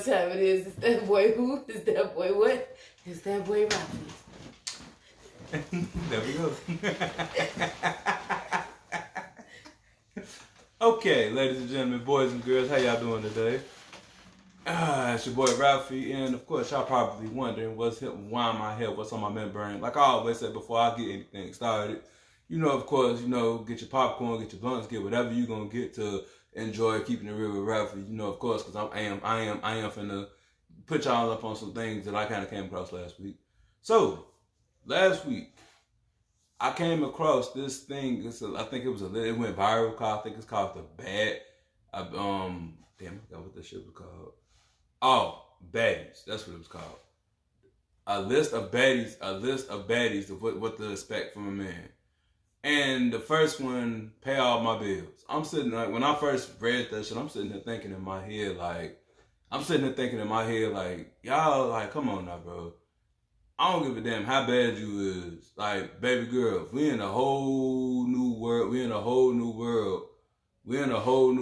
what time it is. It's that boy who? It's that boy what? It's that boy Ralphy. There we go. Okay, ladies and gentlemen, boys and girls, how y'all doing today? It's your boy Ralphy, and of course, y'all probably wondering why am I here, what's on my membrane. Like I always say before I get anything started, of course, get your popcorn, get your blunts, get whatever you gonna get to enjoy keeping it real with Ralphy. Of course, because I am finna put y'all up on some things that I kind of came across last week. So last week, I came across this thing. I think it went viral. I think it's called the Bad. I forgot what this shit was called. Oh, baddies. That's what it was called. A list of baddies of what to expect from a man. And the first one, pay all my bills. I'm sitting when I first read that shit, I'm sitting here thinking in my head like, y'all, like, come on now, bro. I don't give a damn how bad you is. Like, baby girl, we in a whole new world. We're in a whole new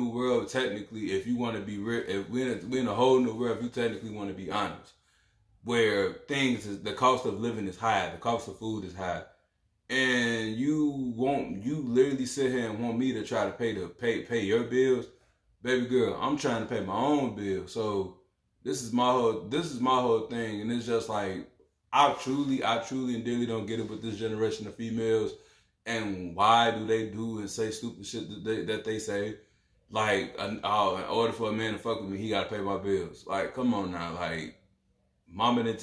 world, technically, if you want to be real. We're in a whole new world if you technically want to be honest. Where the cost of living is high. The cost of food is high. And you literally sit here and want me to try to pay your bills. Baby girl, I'm trying to pay my own bills. So this is my whole thing. And it's just like, I truly and dearly don't get it with this generation of females, and why do they do and say stupid shit that they say, like, in order for a man to fuck with me, he gotta pay my bills. Like, come on now, like, mama didn't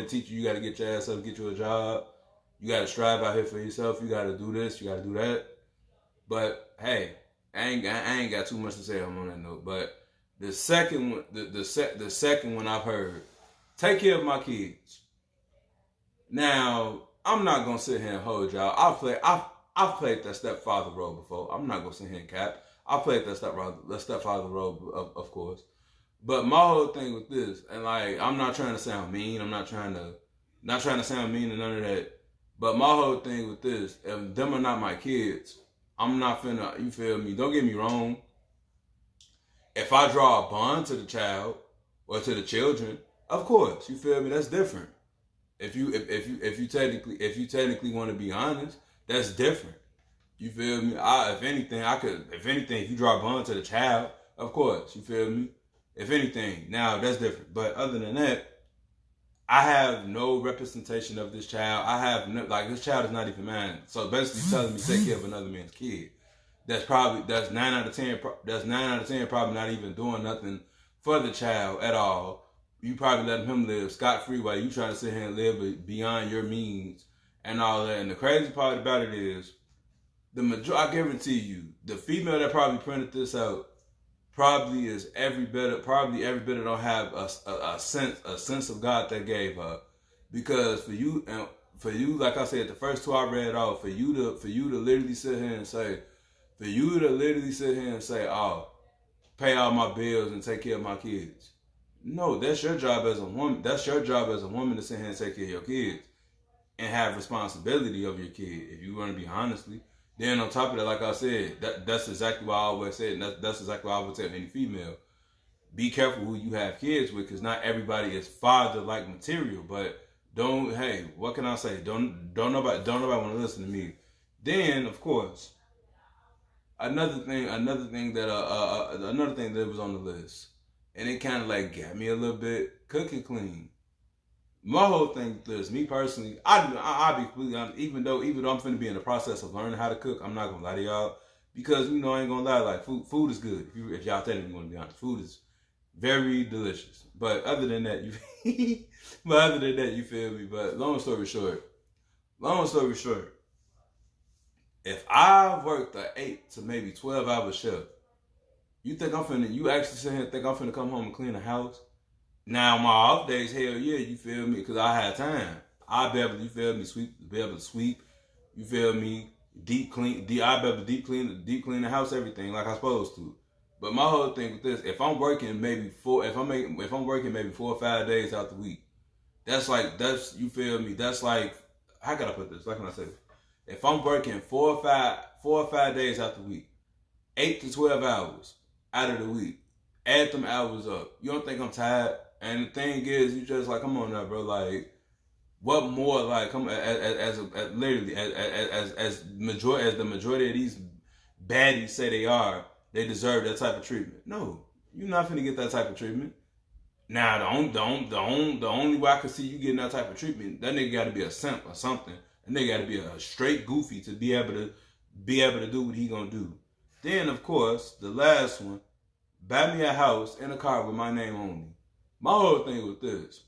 teach you gotta get your ass up, get you a job, you gotta strive out here for yourself, you gotta do this, you gotta do that. But hey, I ain't got too much to say on that note. But the second one, the second one I've heard, take care of my kids. Now, I'm not gonna sit here and hold y'all. I've played that stepfather role before. I'm not gonna sit here and cap. I played that stepfather role, of course. But my whole thing with this, and like, I'm not trying to sound mean. I'm not trying to sound mean and none of that. But my whole thing with this, if them are not my kids, I'm not finna. You feel me? Don't get me wrong. If I draw a bond to the child or to the children, of course, you feel me. That's different. If you technically want to be honest, that's different. You feel me? If anything, if you draw a bond to the child, of course, you feel me? If anything, now that's different. But other than that, I have no representation of this child. This child is not even mine. So basically telling me take care of another man's kid. That's 9 out of 10. That's 9 out of 10 probably not even doing nothing for the child at all. You probably letting him live scot-free while you trying to sit here and live beyond your means and all that. And the crazy part about it is, I guarantee you, the female that probably printed this out probably every bit don't have a sense of God that gave her. Because for you, like I said, the first two I read off, for you to literally sit here and say, oh, pay all my bills and take care of my kids. No, that's your job as a woman. That's your job as a woman to sit here and take care of your kids and have responsibility of your kid. If you want to be honestly, then on top of that, like I said, that's exactly what I always said. And that's exactly what I would tell any female. Be careful who you have kids with, because not everybody is father-like material. But what can I say? Don't nobody want to listen to me. Then, of course, another thing that was on the list. And it kind of like got me a little bit cook and clean. My whole thing is, me personally, I'll be completely honest, even though I'm finna be in the process of learning how to cook, I'm not gonna lie to y'all. Because, I ain't gonna lie, like, food is good. If y'all technically want to be honest, food is very delicious. But other than that, you feel me? But long story short, if I worked an 8 to maybe 12 hour shift, you actually sit here and think I'm finna come home and clean the house? Now, my off days, hell yeah, you feel me? Because I had time. I'll be able to, be able to sweep, you feel me? Deep clean the house, everything like I'm supposed to. But my whole thing with this, if I'm working maybe 4 or 5 days out the week, you feel me? That's like, how can I put this? Like, can I say this? If I'm working 4 or 5 days out the week, 8 to 12 hours out of the week, add them hours up. You don't think I'm tired? And the thing is, you just like, come on now, bro. Like, what more? Like, come as literally as the majority of these baddies say they are, they deserve that type of treatment. No, you're not finna get that type of treatment. Now, the only way I can see you getting that type of treatment, that nigga got to be a simp or something. That nigga got to be a straight goofy to be able to do what he gonna do. Then, of course, the last one, buy me a house and a car with my name only. My whole thing with this,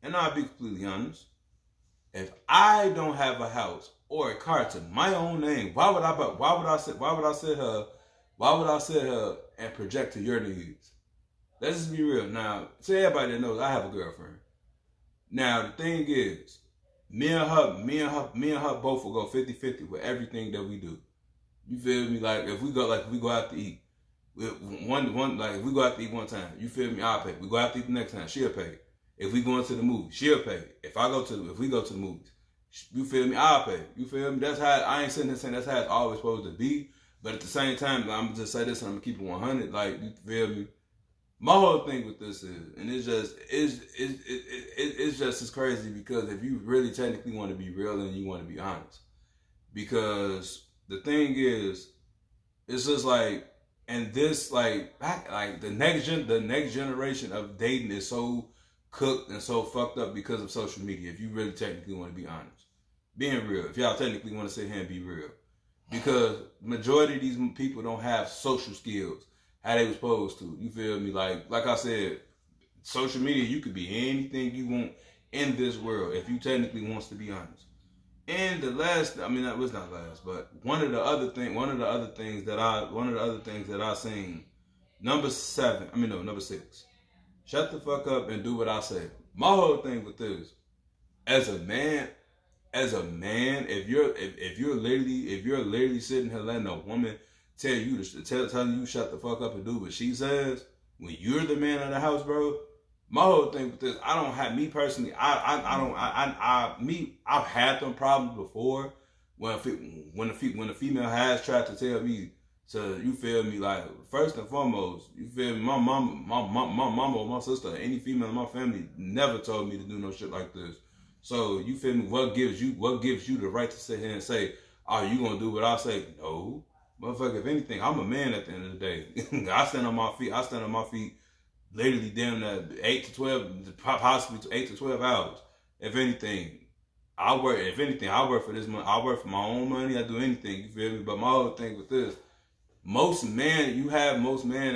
and I'll be completely honest, if I don't have a house or a car to my own name, why would I sit her and project to your needs? Let's just be real. Now, to everybody that knows, I have a girlfriend. Now, the thing is, me and her both will go 50-50 with everything that we do. You feel me? Like, if we go out to eat, if we go out to eat one time, you feel me? I'll pay. We go out to eat the next time, she'll pay. If we go into the movie, she'll pay. If we go to the movies, you feel me? I'll pay. You feel me? That's how, I ain't sitting there saying that's how it's always supposed to be. But at the same time, I'm gonna just say this and I'm gonna keep it 100. Like, you feel me? My whole thing with this is, and it's just as crazy because if you really technically want to be real and you want to be honest, because the thing is, it's just like, and this like the next generation of dating is so cooked and so fucked up because of social media. If you really technically want to be honest, being real, if y'all technically want to sit here and be real, because majority of these people don't have social skills how they was supposed to. You feel me? Like I said, social media, you could be anything you want in this world if you technically wants to be honest. And the last, I mean, that was not last, but one of the other things that I seen, number 6. Shut the fuck up and do what I say. My whole thing with this, as a man, if you're literally sitting here letting a woman tell you shut the fuck up and do what she says when you're the man of the house, bro. My whole thing with this, I don't have, me personally, I've had them problems before when the female has tried to tell me to, you feel me, like, first and foremost, you feel me, my mama or my sister, any female in my family never told me to do no shit like this. So, you feel me, what gives you the right to sit here and say, oh, you gonna do what I say? No. Motherfucker, if anything, I'm a man at the end of the day. I stand on my feet literally damn near 8 to 12, possibly 8 to 12 hours. If anything, I work for this money. I work for my own money. I do anything, you feel me? But my whole thing with this, most men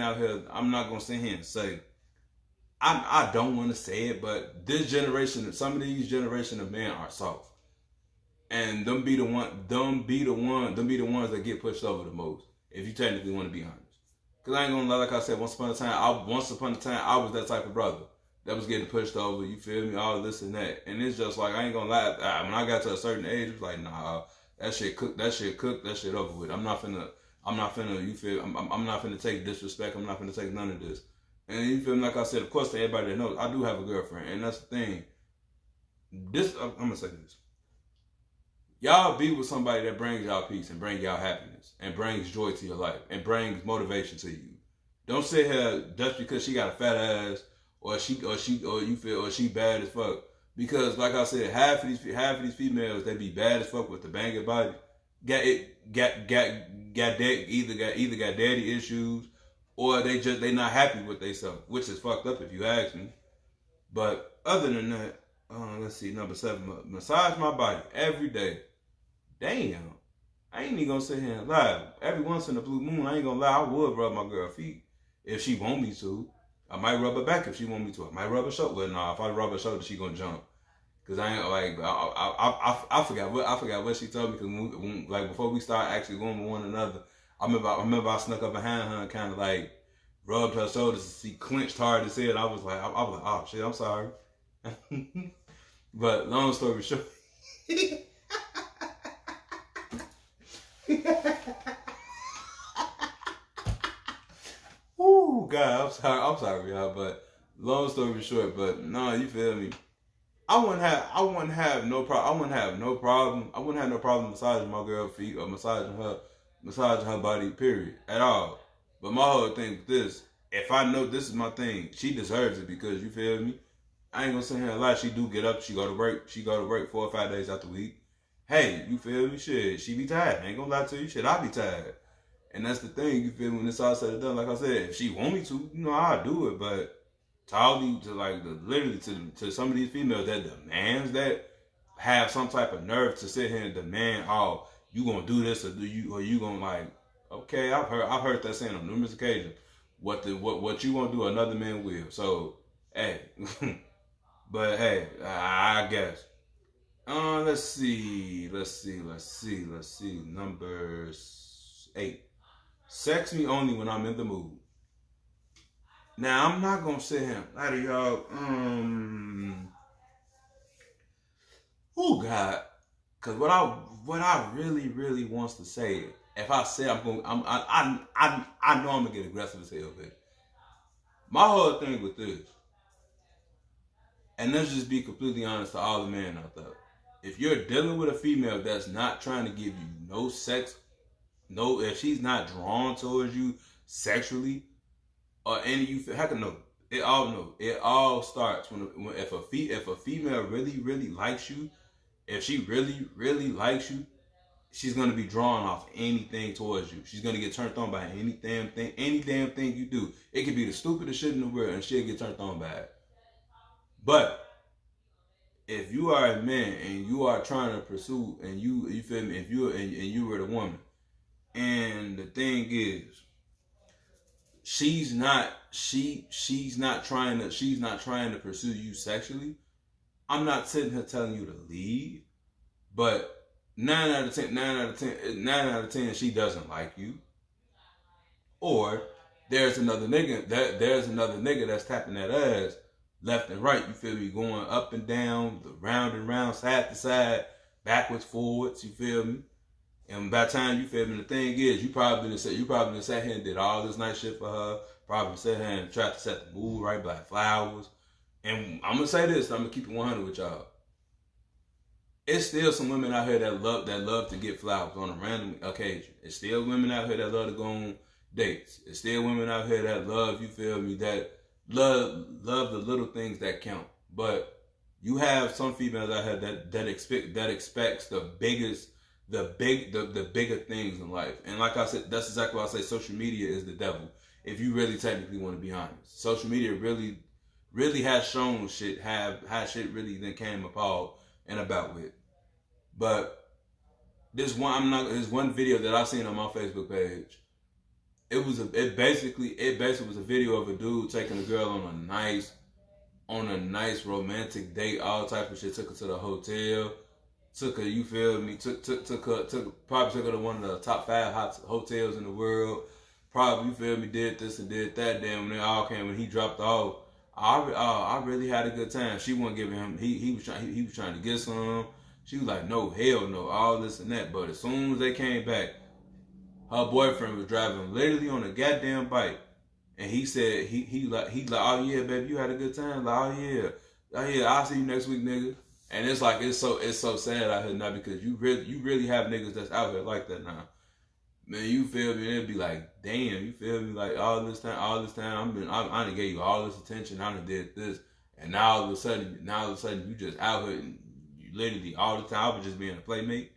out here, I'm not going to sit here and say, I don't want to say it, but this generation, some of these generation of men are soft. And them be the ones that get pushed over the most, if you technically want to be honest. Cause I ain't gonna lie, like I said, once upon a time I was that type of brother that was getting pushed over, you feel me, all this and that. And it's just like, I ain't gonna lie, when I got to a certain age, it was like, nah, that shit cooked, that shit over with. I'm not finna, you feel, I'm not finna take disrespect, I'm not finna take none of this. And you feel me, like I said, of course to everybody that knows, I do have a girlfriend, and that's the thing. I'm gonna say this. Y'all be with somebody that brings y'all peace and brings y'all happiness and brings joy to your life and brings motivation to you. Don't sit here just because she got a fat ass or she bad as fuck. Because like I said, half of these females, they be bad as fuck with the banging body. Either got daddy issues or they not happy with themselves, which is fucked up if you ask me. But other than that, let's see, number 7, massage my body every day. Damn, I ain't even gonna sit here and lie. Every once in a blue moon, I ain't gonna lie, I would rub my girl feet if she want me to. I might rub her back if she want me to. I might rub her shoulder. Well, nah, if I rub her shoulder, she gonna jump. Cause I ain't like, I forgot what she told me. Cause like before we start actually going with one another, I remember I snuck up behind her and kind of like rubbed her shoulders. She clenched hard as hell. I was like, oh shit, I'm sorry. But long story short. Ooh, God, I'm sorry, y'all. But long story short, but no, you feel me? I wouldn't have no problem massaging my girl's feet or massaging her body, period, at all. But my whole thing with this, if I know this is my thing, she deserves it because you feel me. I ain't gonna say her a lot. She do get up. She go to work. She go to work 4 or 5 days out the week. Hey, you feel me? Shit, she be tired. I ain't gonna lie to you. Shit, I be tired. And that's the thing. You feel me? When it's all said and done, like I said, if she want me to, I'll do it. But to all these, to like literally to some of these females that demands that have some type of nerve to sit here and demand, oh, you gonna do this or you gonna like, okay, I've heard that saying on numerous occasions. What you gonna do, another man will. So, hey, but hey, I guess. Let's see. Number 8. Sex me only when I'm in the mood. Now I'm not gonna sit here and lie to y'all. Oh God, because what I really wants to say, if I say I know I'm gonna get aggressive as hell, but my whole thing with this, and let's just be completely honest to all the men out there. If you're dealing with a female that's not trying to give you no sex, if she's not drawn towards you sexually, or any you, heck no, it all starts when if a female really likes you, if she really likes you, she's gonna be drawn off anything towards you. She's gonna get turned on by any damn thing you do. It could be the stupidest shit in the world, and she'll get turned on by it. But if you are a man and you are trying to pursue, and you feel me, if you and you were the woman, and the thing is, she's not trying to pursue you sexually. I'm not sitting here telling you to leave, but 9 out of 10, she doesn't like you. Or there's another nigga that's tapping that ass left and right. You feel me? Going up and down, round and round, side to side, backwards, forwards. You feel me? And by the time you feel me, the thing is, you probably sat here and did all this nice shit for her. Probably sat here and tried to set the mood right, by flowers. And I'm gonna say this, I'm gonna keep it 100 with y'all. It's still some women out here that love to get flowers on a random occasion. It's still women out here that love to go on dates. It's still women out here that love, you feel me, that love the little things that count. But you have some females out here that expects the bigger things in life. And like I said, that's exactly why I say social media is the devil. If you really technically want to be honest, social media really has shown shit how shit really then came apart and about with. But this one video that I seen on my Facebook page. It basically was a video of a dude taking a girl on a nice romantic date, all type of shit. Took her to the hotel. Took her, you feel me? Probably took her to one of the top 5 hot hotels in the world. Probably, you feel me? Did this and did that. Then when he dropped off, I really had a good time. She wasn't giving him. He was trying to get some. She was like, no, hell no, all this and that. But as soon as they came back, her boyfriend was driving literally on a goddamn bike, and he said he like, oh yeah, baby, you had a good time. Like, oh yeah, I'll see you next week, nigga. And it's like it's so sad out here now because you really have niggas that's out here like that now. Man, you feel me? It'd be like, damn, you feel me? Like all this time, I done gave you all this attention, I done did this, and now all of a sudden you just out here and you literally all the time I was just being a playmate.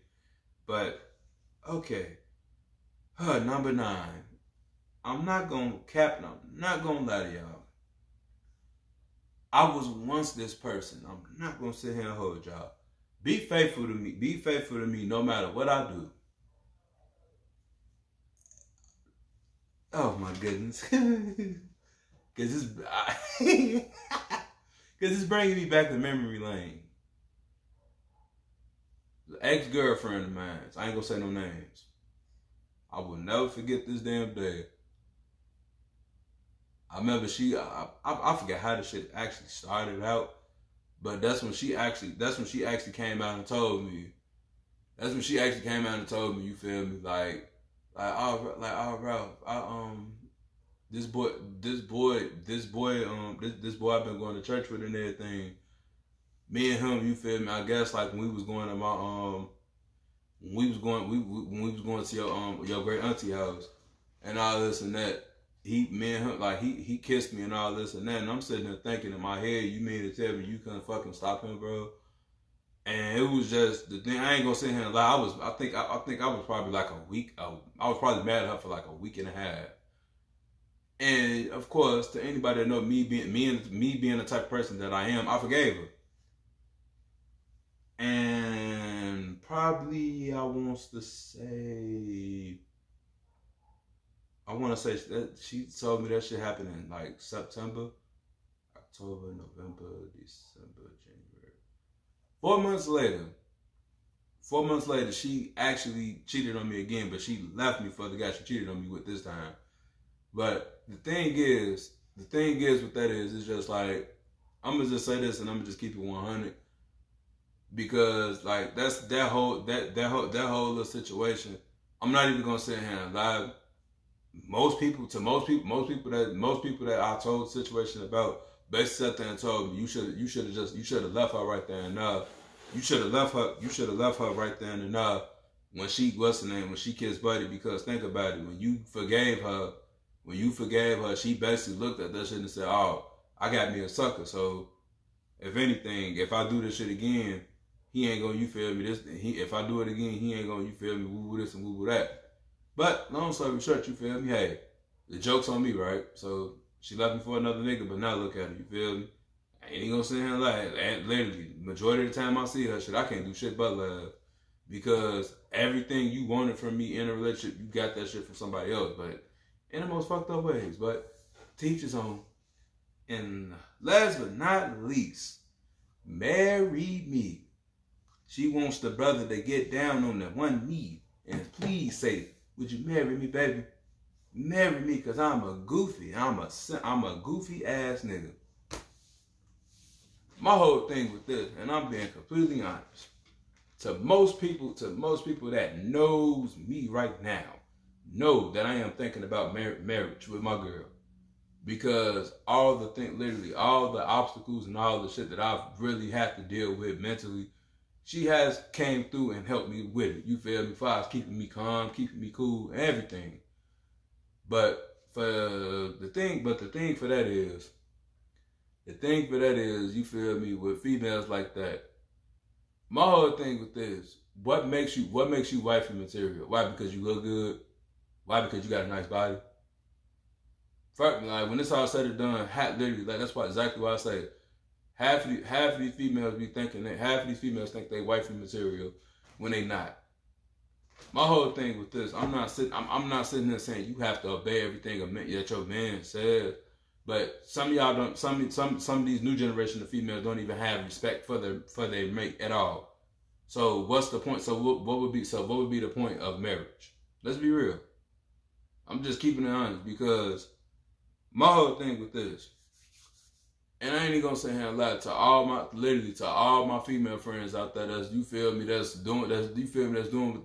But okay, number 9. I'm not gonna cap and I'm not gonna lie to y'all. I was once this person. I'm not gonna sit here and hold y'all. Be faithful to me. Be faithful to me no matter what I do. Oh my goodness. Cause it's bringing me back to memory lane. The ex-girlfriend of mine. I ain't gonna say no names. I will never forget this damn day. I remember I forget how the shit actually started out, but that's when she actually came out and told me. That's when she actually came out and told me, you feel me, oh Ralph, this boy I've been going to church with and everything. Me and him, you feel me, I guess like when we was going to my when we was going to your great auntie house and all this and that. me and him, like he kissed me and all this and that, and I'm sitting there thinking in my head, you mean to tell me you couldn't fucking stop him, bro? And it was just the thing. I ain't gonna sit here and lie. I think I was probably like a week. I was probably mad at her for like a week and a half. And of course, to anybody that know me being the type of person that I am, I forgave her. And probably I want to say that she told me that shit happened in like September, October, November, December, January. 4 months later, she actually cheated on me again, but she left me for the guy she cheated on me with this time. But the thing is with that is, it's just like, I'm gonna just say this and I'm gonna just keep it 100, because like that whole little situation. I'm not even gonna sit here and lie. Most people that I told the situation about basically sat there and told me you should have left her right there and you should have left her right there and when she kissed Buddy, because think about it, when you forgave her, she basically looked at that shit and said, "Oh, I got me a sucker. So if anything, if I do this shit again, he ain't gonna, you feel me? If I do it again, he ain't gonna, you feel me? Woo this and woo that." But long story short, you feel me? Hey, the joke's on me, right? So she left me for another nigga, but now look at her, you feel me? I ain't gonna sit here and lie. And literally, majority of the time I see her shit, I can't do shit but love. Because everything you wanted from me in a relationship, you got that shit from somebody else. But in the most fucked up ways. But teach his own. And last but not least, marry me. She wants the brother to get down on that one knee and please say, "Would you marry me, baby? Marry me, because I'm a goofy. I'm a goofy ass nigga." My whole thing with this, and I'm being completely honest, to most people that knows me right now, know that I am thinking about marriage with my girl. Because all the obstacles and all the shit that I've really had to deal with mentally, she has came through and helped me with it. You feel me? As keeping me calm, keeping me cool, everything. But the thing for that is, you feel me, with females like that, my whole thing with this, what makes you wifey material? Why? Because you look good? Why? Because you got a nice body? Like when it's all said and done, literally, like that's exactly why I say half of these females be thinking that half of these females think they wifey material when they not. My whole thing with this, I'm not sitting there saying you have to obey everything that your man says. But some of y'all don't. Some of these new generation of females don't even have respect for their mate at all. So what's the point? So what would be the point of marriage? Let's be real. I'm just keeping it honest, because my whole thing with this, and I ain't even gonna sit here and lie to all my female friends out there that's doing what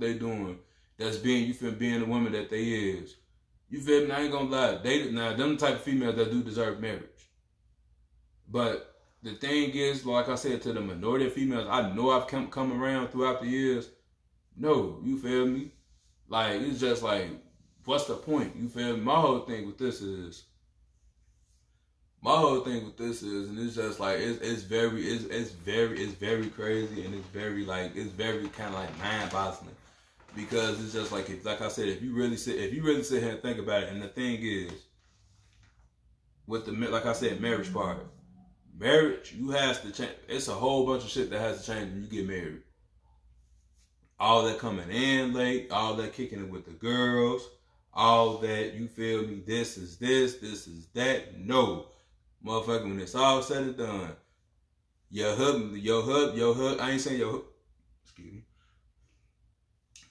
they doing, that's being the woman that they is. You feel me? I ain't gonna lie. Them the type of females that do deserve marriage. But the thing is, like I said, to the minority of females I know I've come around throughout the years, no, you feel me? Like, it's just like, what's the point? You feel me? My whole thing with this is, and it's just like, it's very crazy, and it's very kind of like mind-boggling. Because it's just like, like I said, if you really sit here and think about it, and the thing is, with like I said, marriage part, you has to change. It's a whole bunch of shit that has to change when you get married. All that coming in late, all that kicking it with the girls, all that, you feel me, this is that. No, motherfucker, when it's all said and done, your hub, I ain't saying your, excuse me.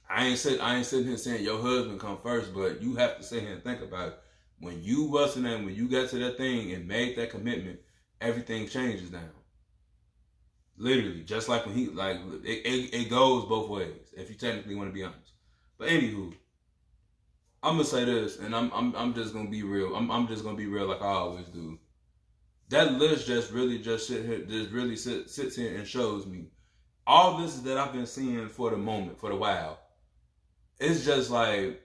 I ain't sitting here saying your husband come first, but you have to sit here and think about it. When you busting and when you got to that thing and made that commitment, everything changes now. Literally, just like when it goes both ways, if you technically want to be honest. But anywho, I'm gonna say this, and I'm just gonna be real. I'm just gonna be real like I always do. That list sits here and shows me all this that I've been seeing for the moment, for the while. It's just like,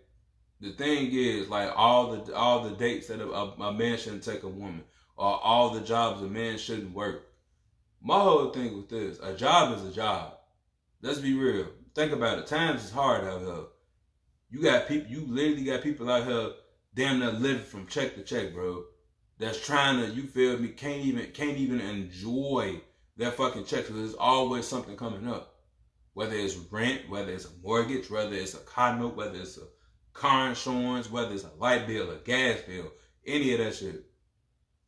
the thing is, like all the dates that a man shouldn't take a woman, or all the jobs a man shouldn't work. My whole thing with this, a job is a job. Let's be real. Think about it. Times is hard out here. You literally got people out here damn near living from check to check, bro. That's trying to, you feel me, can't even enjoy their fucking check because there's always something coming up. Whether it's rent, whether it's a mortgage, whether it's a car note, whether it's a car insurance, whether it's a light bill, a gas bill, any of that shit.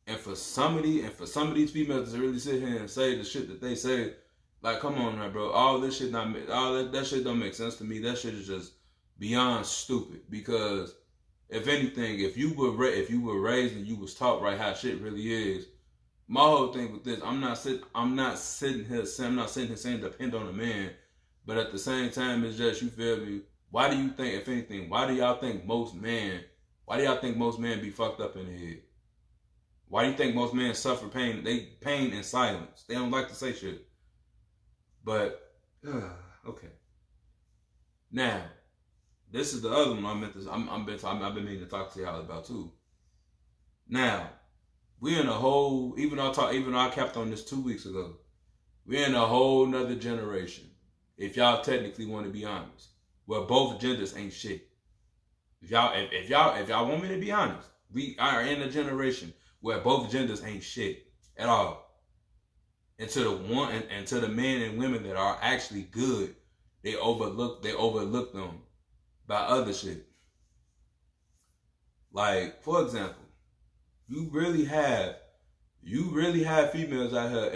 And for some of these females to really sit here and say the shit that they say, like, come on now, bro. All this shit that shit don't make sense to me. That shit is just beyond stupid. Because if anything, if you were raised and you was taught right how shit really is, my whole thing with this, I'm not sitting here saying depend on a man, but at the same time, it's just, you feel me? Why do you think, if anything, why do y'all think most men be fucked up in the head? Why do you think most men suffer pain? They pain in silence. They don't like to say shit. But okay. Now, this is the other one I've been meaning to talk to y'all about too. Now, we in a whole, even though I capped on this 2 weeks ago, we're in a whole nother generation. If y'all technically want to be honest, where both genders ain't shit. If y'all want me to be honest, we are in a generation where both genders ain't shit at all. And to the men and women that are actually good, they overlook them by other shit. Like, for example, you really have females out here.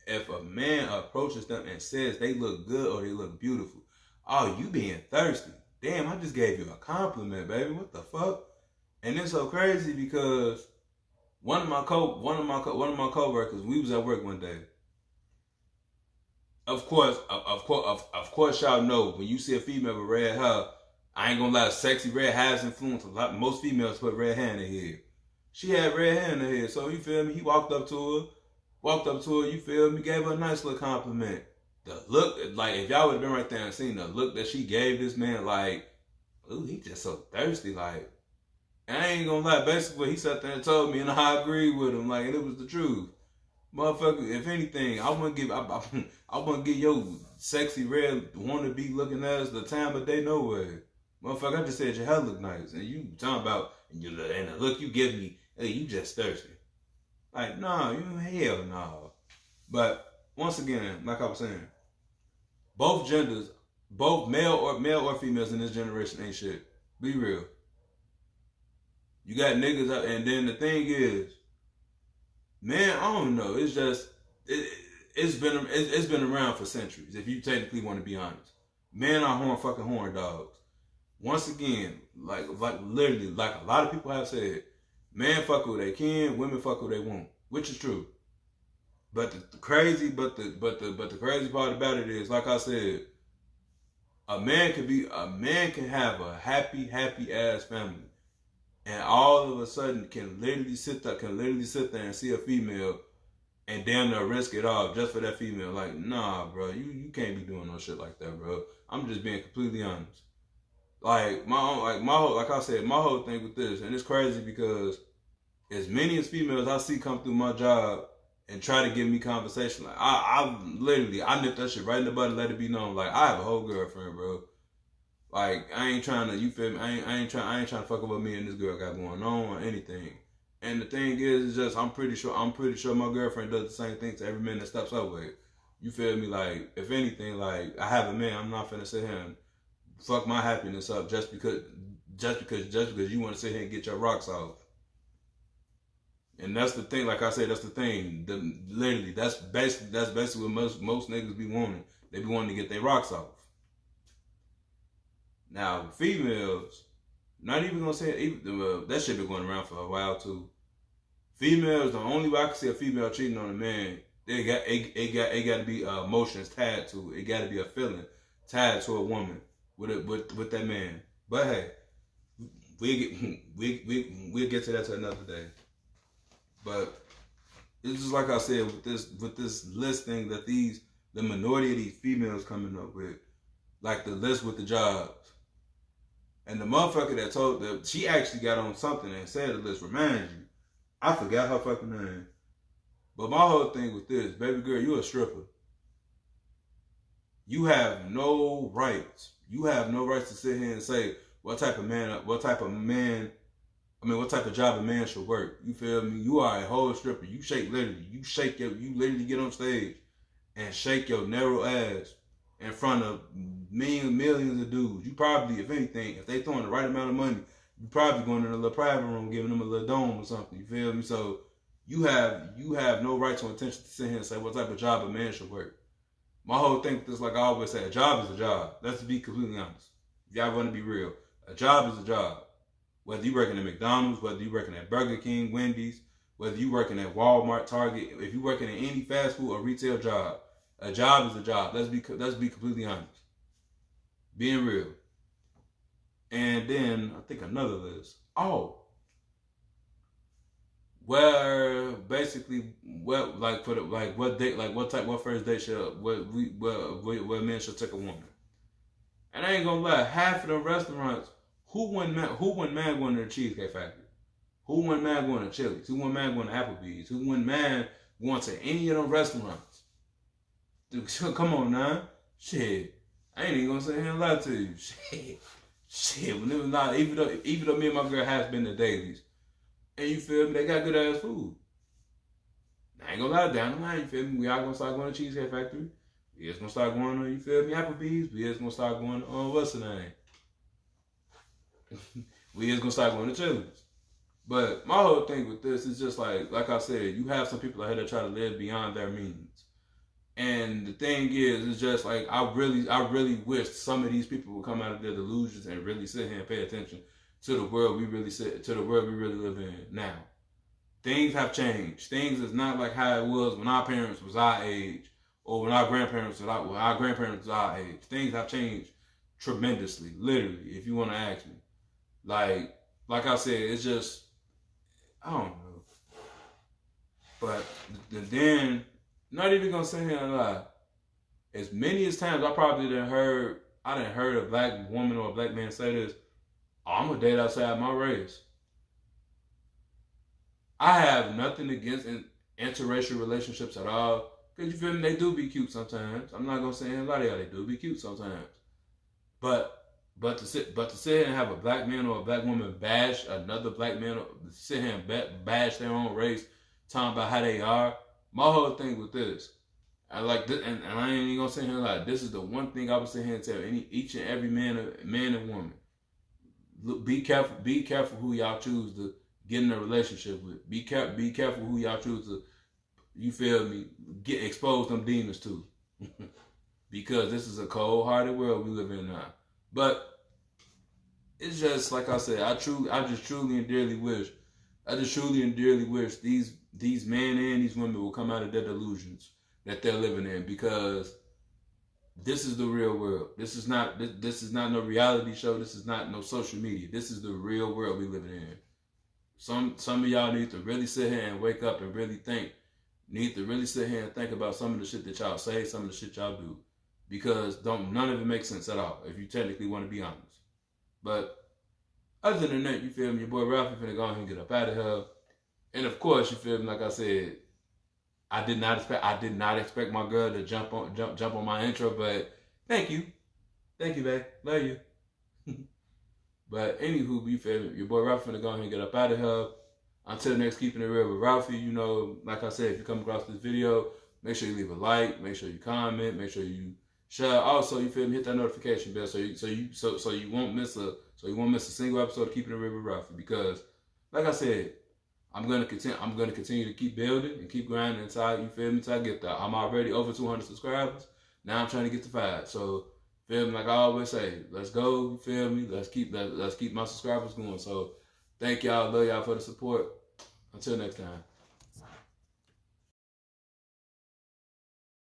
If a man approaches them and says they look good or they look beautiful, oh, you being thirsty. Damn, I just gave you a compliment, baby. What the fuck? And it's so crazy because one of my coworkers, we was at work one day. Of course, y'all know when you see a female with red hair, I ain't gonna lie, sexy red has influence. Most females put red hair in their head. She had red hair in her head, so you feel me? He walked up to her, you feel me? Gave her a nice little compliment. The look, like, if y'all would have been right there and seen the look that she gave this man, like, ooh, he just so thirsty, like. And I ain't gonna lie, basically he sat there and told me, and I agreed with him, like, and it was the truth. Motherfucker, if anything, I want to give your sexy red wannabe looking ass the time of day no way. Motherfucker, I just said your hair look nice, and you talking about, and the look you give me, hey, you just thirsty. Like, nah, hell no. But once again, like I was saying, both genders, both male or females in this generation ain't shit. Be real. You got niggas out, and then the thing is, man, I don't know. It's just it's been around for centuries. If you technically want to be honest, men are horn dogs. Once again, like literally, like a lot of people have said, men fuck who they can, women fuck who they want, which is true. But the crazy part about it is, like I said, a man can have a happy ass family, and all of a sudden can literally sit there and see a female and damn near risk it all just for that female. Like, nah, bro, you can't be doing no shit like that, bro. I'm just being completely honest. Like my whole thing with this, and it's crazy because as many as females I see come through my job and try to give me conversation, like I nip that shit right in the butt and let it be known. Like, I have a whole girlfriend, bro. Like, I ain't trying to, you feel me? I ain't trying to fuck up what me and this girl got going on or anything. And the thing is just I'm pretty sure my girlfriend does the same thing to every man that steps up with. You feel me? Like, if anything, like, I have a man, I'm not finna sit here and fuck my happiness up just because you want to sit here and get your rocks off. And that's the thing, like I said, that's the thing. Literally, that's basically what most niggas be wanting. They be wanting to get their rocks off. Now, females, not even gonna say it, that shit been going around for a while too. Females, the only way I can see a female cheating on a man, it got to be emotions tied to it. It got to be a feeling tied to a woman with that man. But hey, we'll get to that to another day. But it's just like I said with this listing that the minority of these females coming up with, like the list with the jobs. And the motherfucker that told that she actually got on something and said that this reminds you. I forgot her fucking name. But my whole thing with this, baby girl, you a stripper. You have no rights. You have no rights to sit here and say what type of job a man should work. You feel me? You are a whole stripper. You literally get on stage and shake your narrow ass in front of millions of dudes. You probably, if anything, if they throwing the right amount of money, you probably going in a little private room, giving them a little dome or something. You feel me? So you have no rights or intention to sit here and say what type of job a man should work. My whole thing with this, like I always say, a job is a job. Let's be completely honest. If y'all want to be real, a job is a job. Whether you working at McDonald's, whether you working at Burger King, Wendy's, whether you working at Walmart, Target, if you working at any fast food or retail job, a job is a job. Let's be completely honest. Being real. And then I think another list. Oh. Where basically what first date should what men should take a woman. And I ain't gonna lie, half of the restaurants, who wouldn't man going to the Cheesecake Factory? Who wouldn't man going to Chili's? Who wouldn't man going to Applebee's? Who wouldn't man going to any of them restaurants? Dude, come on now. Shit. I ain't even gonna sit here and lie to you. Shit. When it was not, even though me and my girl has been to Dailies, and you feel me, they got good ass food. I ain't gonna lie, down the line, you feel me, we all gonna start going to Cheesecake Factory. We just gonna start going on, you feel me, Applebee's. We just gonna start going on, what's the name? We just gonna start going to Chili's. But my whole thing with this is just like I said, you have some people out here that try to live beyond their means. And the thing is, it's just like I really wish some of these people would come out of their delusions and really sit here and pay attention to the world we really live in now. Things have changed. Things is not like how it was when our parents was our age, or when our grandparents was our age. Things have changed tremendously, literally, if you want to ask me. Like I said, it's just, I don't know. But then, not even gonna sit here and lie. As many as times I probably didn't heard a black woman or a black man say this, I'm gonna date outside my race. I have nothing against interracial relationships at all. Cause you feel me, they do be cute sometimes. I'm not gonna say a lot of y'all, they do be cute sometimes. But to sit here and have a black man or a black woman bash another black man, or sit here and bash their own race, talking about how they are. My whole thing with this, I like this, and I ain't even gonna sit here and lie. This is the one thing I would sit here and tell each and every man and woman. Look, be careful who y'all choose to get in a relationship with. Be careful who y'all choose to, you feel me, get exposed them demons to. Because this is a cold-hearted world we live in now. But it's just like I said, I just truly and dearly wish these men and these women will come out of their delusions that they're living in, because this is the real world. This is not no reality show. This is not no social media. This is the real world we living in. Some of y'all need to really sit here and wake up and really think. Need to really sit here and think about some of the shit that y'all say, some of the shit y'all do. Because none of it makes sense at all, if you technically want to be honest. But other than that, you feel me, your boy Ralphy finna go ahead and get up out of here. And of course, you feel me, like I said, I did not expect my girl to jump on my intro, but thank you, babe, love you. But anywho, you feel me, your boy Ralphy finna go ahead and get up out of here. Until next, keeping it real with Ralphy. You know, like I said, if you come across this video, make sure you leave a like, make sure you comment, make sure you share. Also, you feel me, hit that notification bell so you won't miss a single episode of Keeping It Real with Ralphy. Because, like I said, I'm gonna continue to keep building and keep grinding until I get there. I'm already over 200 subscribers. Now I'm trying to get to 5. So, feel me, like I always say, let's go. You feel me? Let's keep my subscribers going. So, thank y'all. Love y'all for the support. Until next time.